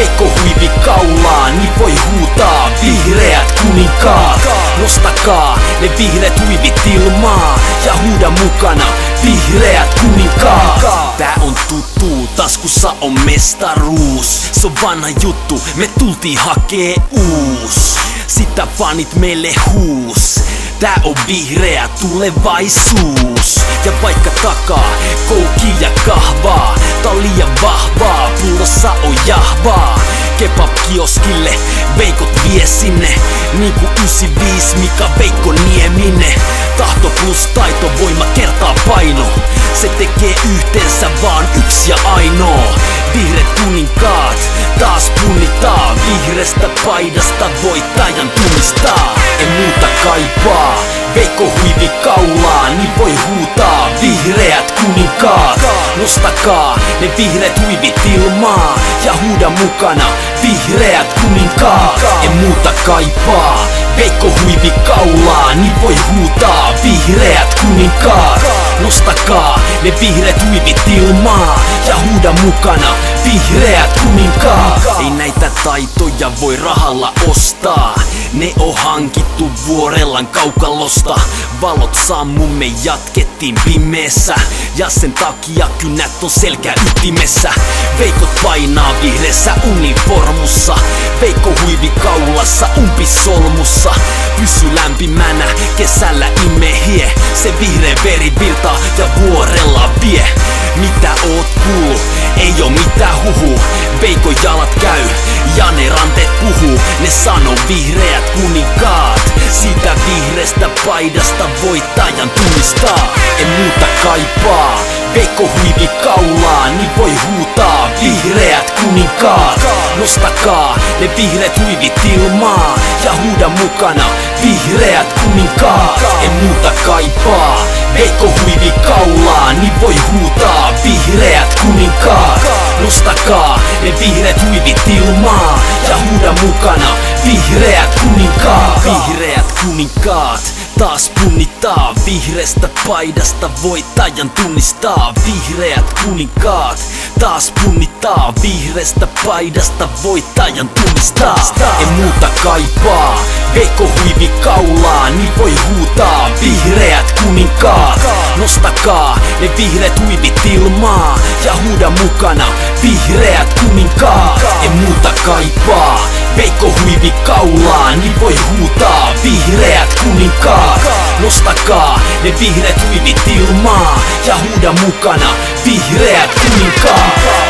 Veikko Huivi kaulaan, niin voi huutaa vihreät kuninkaat. Nostakaa ne vihreät huivit ilmaa ja huuda mukana vihreät kuninkaat. Tää on tuttu, taskussa on mestaruus. Se on vanha juttu, me tultiin hakee uus. Sitä fanit meille huus. Tää on vihreä tulevaisuus. Ja vaikka takaa kouki ja kahvaa, tää on liian vahvaa, pullossa on jahvaa. Kebab-kioskille Veikot vie sinne, niinku 95 Mika Veikko Nieminen. Tahto plus taito, voima kertaa paino. Se tekee yhteensä vaan yksi ja ainoa. Vihreät kuninkaat taas punnitaan. Vihreästä paidasta voittajan tunnistaa. En muuta kaipaa, Veikko Huivi kaulaan, niin voi huutaa vihreät kuninkaat. Nostakaa ne vihreät huivit ilmaa ja huuda mukana vihreät kuninkaat. En muuta kaipaa, Veikko Huivi kaulaan, niin voi huutaa vihreät kuninkaat. Nostakaa ne vihreät huivit ilmaa ja huuda mukana vihreät kuninkaat. Ei näitä taitoja voi rahalla ostaa, ne on hankittu Vuorellan kaukalosta. Valot sammu, me jatkettiin pimeessä, ja sen takia kynät on selkä ytimessä. Veikot painaa vihreässä uniformussa, Veikko Huivi kaulassa umpisolmussa. Pysy lämpimänä, kesällä imehie, se vihreä veri virtaa ja Vuorella vie. Mitä oot kuullut? Ei oo mitään huhu. Veikon jalat käy ja ne ranteet puhuu. Ne sanoo vihreät kuninkaat. Siitä vihreästä paidasta voittajan tunnistaa. En muuta kaipaa, Veikko Huivi kaulaan, niin voi huutaa vihreät kuninkaat. Nostakaa ne vihreät huivit ilmaa ja huuda mukana vihreät kuninkaat. En muuta kaipaa, Veikko Huivi kaulaan, niin voi huutaa vihreät kuninkaat. Nostakaa ne vihreät huivit ilmaa ja huuda mukana vihreät kuninkaat. Vihreät kuninkaat taas punnitaan. Vihreästä paidasta voittajan tunnistaa. Vihreät kuninkaat taas punnitaan. Vihreästä paidasta voittajan tunnistaa. En muuta kaipaa, Veikko Huivi kaulaan, niin voi huutaa vihreät kuninkaat. Nostakaa ne vihreät huivit ilmaa ja huuda mukana vihreät kuninkaat. En muuta kaipaa, Veikko Huivi kaulaan, niin voi huutaa vihreät kuninkaat. Nostakaa ne vihreät huivit ilmaa ja huuda mukana vihreät kuninkaat.